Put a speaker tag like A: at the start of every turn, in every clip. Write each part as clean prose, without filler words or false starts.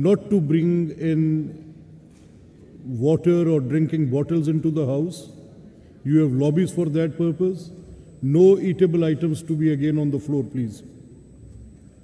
A: not to bring in water or drinking bottles into the house. You have lobbies for that purpose. No eatable items to be again on the floor, please.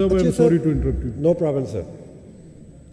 A: I am sorry to interrupt you.
B: No problem, sir.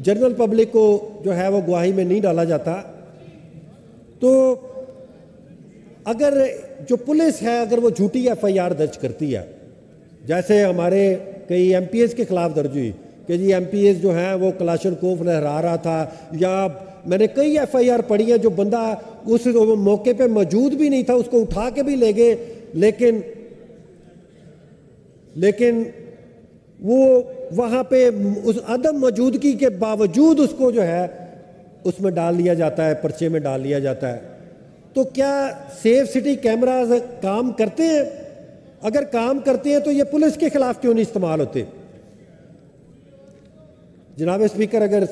B: General public کو جو ہے وہ گواہی میں نہیں ڈالا جاتا. تو اگر جو پولیس ہے اگر وہ جھوٹی ایف آئی آر درج کرتی ہے, جیسے ہمارے کئی ایم پی ایس کے خلاف درج ہوئی کہ جی ایم پی ایس جو ہیں وہ کلاشنکوف لہرا رہا تھا, یا میں نے کئی ایف آئی آر پڑھی ہیں جو بندہ اس موقع پہ موجود بھی نہیں تھا, اس کو اٹھا کے بھی لے گئے, لیکن وہ وہاں پہ اس عدم موجودگی کے باوجود اس کو جو ہے اس میں ڈال لیا جاتا ہے, پرچے میں ڈال لیا جاتا ہے. تو کیا سیف سٹی کیمراز کام کرتے ہیں؟ اگر کام کرتے ہیں تو یہ پولیس کے خلاف کیوں نہیں استعمال ہوتے؟ جناب اسپیکر, اگر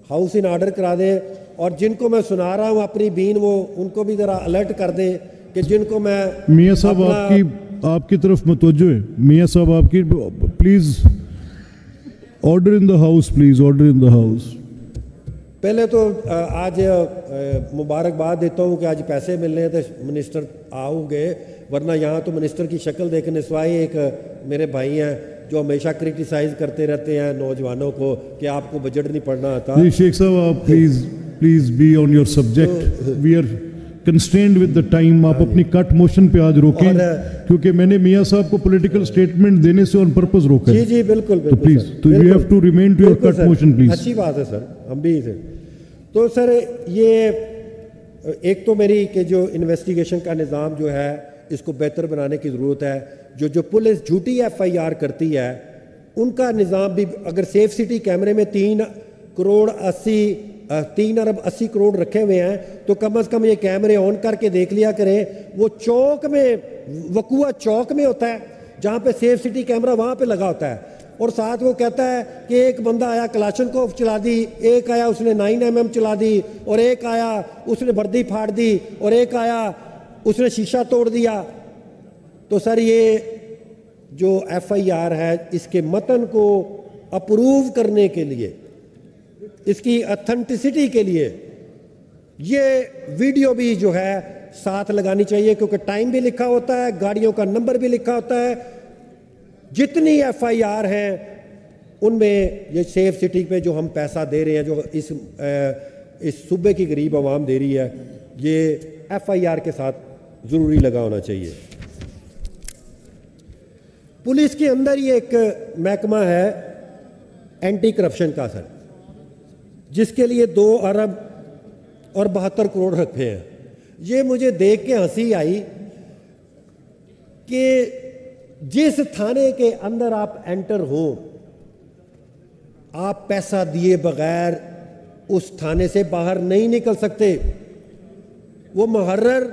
B: ہاؤس ان آرڈر کرا دیں, اور جن کو میں سنا رہا ہوں اپنی بین وہ ان کو بھی ذرا الرٹ کر دیں کہ جن کو میں
A: میاں صاحب آپ کی طرف متوجہ ہے. میاں صاحب آپ کی please order in the house, please order in the house.
B: پہلے تو آج مبارکباد دیتا ہوں کہ آج پیسے مل رہے ہیں تو منسٹر آؤ گے, ورنہ یہاں تو منسٹر کی شکل دیکھنے سوائے ایک میرے بھائی ہیں جو ہمیشہ کرٹیسائز کرتے رہتے ہیں نوجوانوں کو کہ آپ کو بجٹ نہیں پڑھنا آتا.
A: شیخ صاحب آپ please be on your subject, we are constrained with the time. آپ اپنی کٹ موشن پہ آج روکیں, کیونکہ میں نے میاں صاحب کو پولیٹیکل اسٹیٹمنٹ دینے سے آن پرپز روکا.
B: جی جی بالکل
A: تو پلیز تو you have to remain to your cut motion please.
B: اچھی بات ہے سر, ہم بھی تھے. تو سر یہ ایک تو میری کہ جو انویسٹیگیشن کا نظام جو ہے اس کو بہتر بنانے کی ضرورت ہے. جو پولیس جھوٹی ایف آئی آر کرتی ہے ان کا نظام بھی, اگر سیف سٹی کیمرے میں 3 ارب 80 کروڑ رکھے ہوئے ہیں تو کم از کم یہ کیمرے آن کر کے دیکھ لیا کریں. وہ چوک میں, وقوع چوک میں ہوتا ہے جہاں پہ سیف سٹی کیمرہ وہاں پہ لگا ہوتا ہے, اور ساتھ وہ کہتا ہے کہ ایک بندہ آیا کلاشنکوف چلا دی, ایک آیا اس نے 9mm چلا دی, اور ایک آیا اس نے وردی پھاڑ دی, اور ایک آیا اس نے شیشہ توڑ دیا. تو سر یہ جو ایف آئی آر ہے اس کے متن کو اپروو کرنے کے لیے, اس کی اتھینٹسٹی کے لیے یہ ویڈیو بھی جو ہے ساتھ لگانی چاہیے, کیونکہ ٹائم بھی لکھا ہوتا ہے, گاڑیوں کا نمبر بھی لکھا ہوتا ہے. جتنی ایف آئی آر ہیں ان میں یہ سیف سٹی پہ جو ہم پیسہ دے رہے ہیں, جو اس صوبے کی غریب عوام دے رہی ہے, یہ ایف آئی آر کے ساتھ ضروری لگا ہونا چاہیے. پولیس کے اندر یہ ایک محکمہ ہے اینٹی کرپشن کا سر, جس کے لیے 2 ارب اور 72 کروڑ رکھے ہیں. یہ مجھے دیکھ کے ہنسی آئی کہ جس تھانے کے اندر آپ انٹر ہو, آپ پیسہ دیے بغیر اس تھانے سے باہر نہیں نکل سکتے. وہ محرر,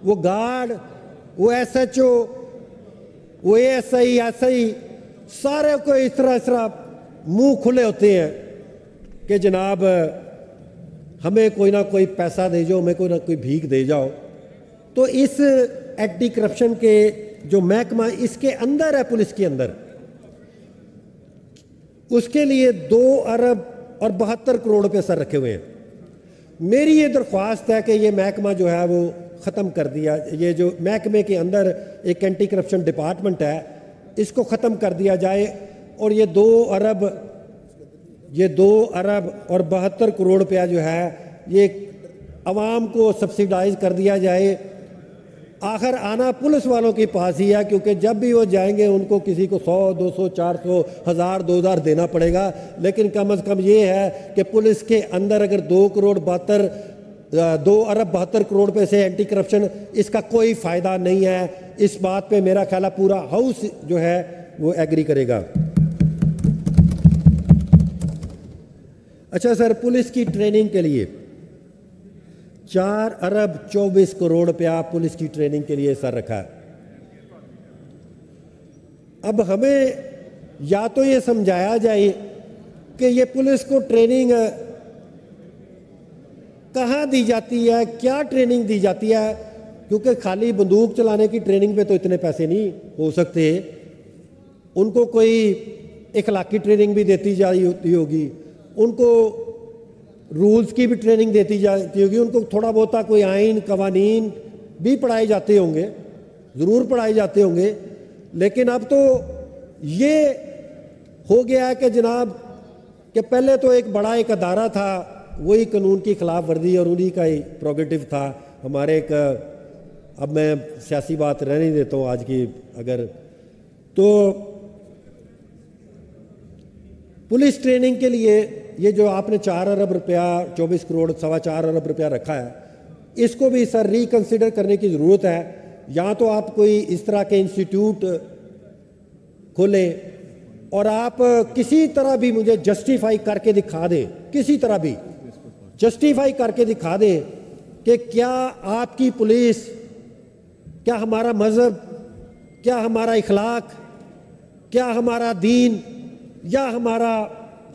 B: وہ گارڈ, وہ ایس ایچ او, وہ اے ایس آئی, سارے کو اس طرح منہ کھلے ہوتے ہیں کہ جناب ہمیں کوئی نہ کوئی پیسہ دے جاؤ, ہمیں کوئی نہ کوئی بھیک دے جاؤ. تو اس اینٹی کرپشن کے جو محکمہ اس کے اندر ہے پولیس کے اندر, اس کے لیے 2 ارب اور 72 کروڑ روپے سر رکھے ہوئے ہیں. میری یہ درخواست ہے کہ یہ محکمہ جو ہے وہ ختم کر دیا, یہ جو محکمے کے اندر ایک اینٹی کرپشن ڈپارٹمنٹ ہے اس کو ختم کر دیا جائے, اور یہ 2 ارب اور 72 کروڑ روپیہ جو ہے یہ عوام کو سبسیڈائز کر دیا جائے. آخر آنا پولیس والوں کے پاس ہی ہے, کیونکہ جب بھی وہ جائیں گے ان کو کسی کو 100 200 400 1000 2000 دینا پڑے گا. لیکن کم از کم یہ ہے کہ پولیس کے اندر اگر 2 ارب 72 کروڑ روپے سے اینٹی کرپشن, اس کا کوئی فائدہ نہیں ہے. اس بات پہ میرا خیال ہے پورا ہاؤس جو ہے وہ ایگری کرے گا. اچھا سر, پولیس کی ٹریننگ کے لیے 4 ارب 24 کروڑ روپیہ پولیس کی ٹریننگ کے لیے سر رکھا ہے. اب ہمیں یا تو یہ سمجھایا جائے کہ یہ پولیس کو ٹریننگ کہاں دی جاتی ہے, کیا ٹریننگ دی جاتی ہے, کیونکہ خالی بندوق چلانے کی ٹریننگ پہ تو اتنے پیسے نہیں ہو سکتے. ان کو کوئی اخلاقی ٹریننگ بھی دیتی جاتی ہوگی, ان کو رولز کی بھی ٹریننگ دیتی جاتی ہوگی, ان کو تھوڑا بہت کوئی آئین قوانین بھی پڑھائے جاتے ہوں گے, ضرور پڑھائے جاتے ہوں گے. لیکن اب تو یہ ہو گیا ہے کہ جناب کہ پہلے تو ایک بڑا ایک ادارہ تھا, وہی قانون کی خلاف ورزی اور انہی کا ہی پروگیٹو تھا. ہمارے ایک, اب میں سیاسی بات رہنے دیتا ہوں آج کی, اگر تو پولیس ٹریننگ کے لیے یہ جو آپ نے 4 ارب روپیہ 24 کروڑ 4.25 ارب روپیہ رکھا ہے, اس کو بھی سر ریکنسیڈر کرنے کی ضرورت ہے. یا تو آپ کوئی اس طرح کے انسٹیٹیوٹ کھولیں اور آپ کسی طرح بھی مجھے جسٹیفائی کر کے دکھا دیں, کسی طرح بھی جسٹیفائی کر کے دکھا دیں کہ کیا آپ کی پولیس, کیا ہمارا مذہب, کیا ہمارا اخلاق, کیا ہمارا دین یا ہمارا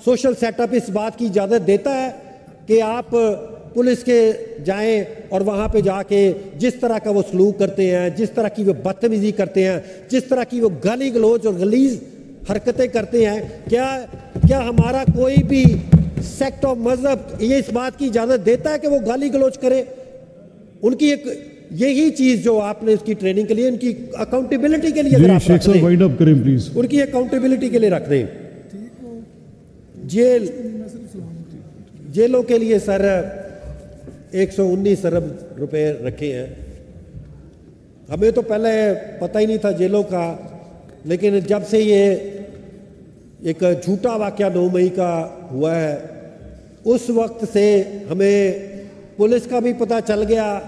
B: سوشل سیٹ اپ اس بات کی اجازت دیتا ہے کہ آپ پولیس کے جائیں اور وہاں پہ جا کے جس طرح کا وہ سلوک کرتے ہیں, جس طرح کی وہ بدتمیزی کرتے ہیں, جس طرح کی وہ گالی گلوچ اور غلیظ حرکتیں کرتے ہیں, کیا ہمارا کوئی بھی سیکٹ آف مذہب یہ اس بات کی اجازت دیتا ہے کہ وہ گالی گلوچ کرے؟ ان کی ایک یہی چیز جو آپ نے اس کی ٹریننگ کے لیے, ان کی اکاؤنٹیبلٹی کے لیے اگر آپ رکھ دیں, ان کی اکاؤنٹیبلٹی کے لیے رکھ دیں. جیلوں کے لیے سر 119 ارب روپے رکھے ہیں. ہمیں تو پہلے پتہ ہی نہیں تھا جیلوں کا, لیکن جب سے یہ ایک جھوٹا واقعہ 9 مئی کا ہوا ہے, اس وقت سے ہمیں پولیس کا بھی پتہ چل گیا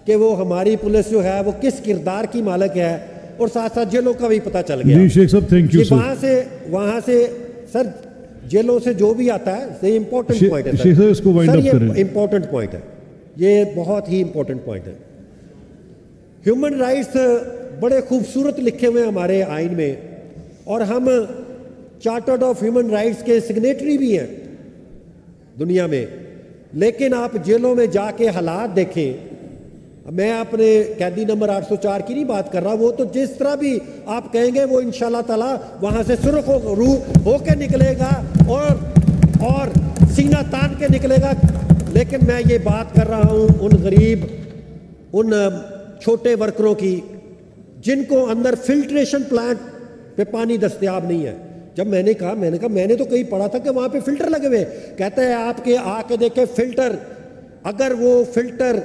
B: کہ وہ ہماری پولیس جو ہے وہ کس کردار کی مالک ہے, اور ساتھ ساتھ جیلوں کا بھی پتہ چل گیا.
A: جی شیخ صاحب تھینک یو سر.
B: وہاں سے سر جیلوں سے جو بھی آتا ہے, یہ امپورٹنٹ پوائنٹ ہے
A: سر, اس کو وائنڈ اپ کریں.
B: یہ امپورٹنٹ پوائنٹ ہے, یہ بہت ہی امپورٹنٹ پوائنٹ ہے. ہیومن رائٹس بڑے خوبصورت لکھے ہوئے ہیں ہمارے آئین میں, اور ہم چارٹرڈ آف ہیومن رائٹس کے سگنیٹری بھی ہیں دنیا میں. لیکن آپ جیلوں میں جا کے حالات دیکھیں, میں اپنے قیدی نمبر 804 کی نہیں بات کر رہا, وہ تو جس طرح بھی آپ کہیں گے وہ انشاءاللہ تعالی وہاں سے سرخ روح ہو کے نکلے گا اور سینہ تان کے نکلے گا. لیکن میں یہ بات کر رہا ہوں ان غریب, ان چھوٹے ورکروں کی جن کو اندر فلٹریشن پلانٹ پہ پانی دستیاب نہیں ہے. جب میں نے کہا میں نے تو کہیں پڑھا تھا کہ وہاں پہ فلٹر لگے ہوئے, کہتے ہیں آپ کے آ کے دیکھیں فلٹر, اگر وہ فلٹر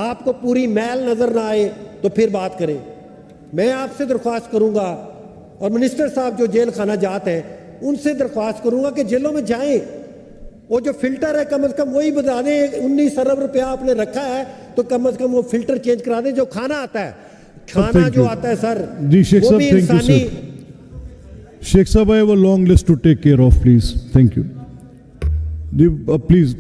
B: آپ کو پوری میل نظر نہ آئے تو پھر بات کریں. میں آپ سے درخواست کروں گا, اور منسٹر صاحب جو جیل خانہ جات ہیں ان سے درخواست کروں گا کہ جیلوں میں جائیں, وہ جو فلٹر ہے کم از کم وہی بتا دیں. 19 ارب روپیہ آپ نے رکھا ہے تو کم از کم وہ فلٹر چینج کرا دیں. جو کھانا آتا ہے, کھانا جو آتا ہے سر, وہ بھی انسانی.
A: شیخ صاحب, I have a long list to take care of, please. Thank you. Please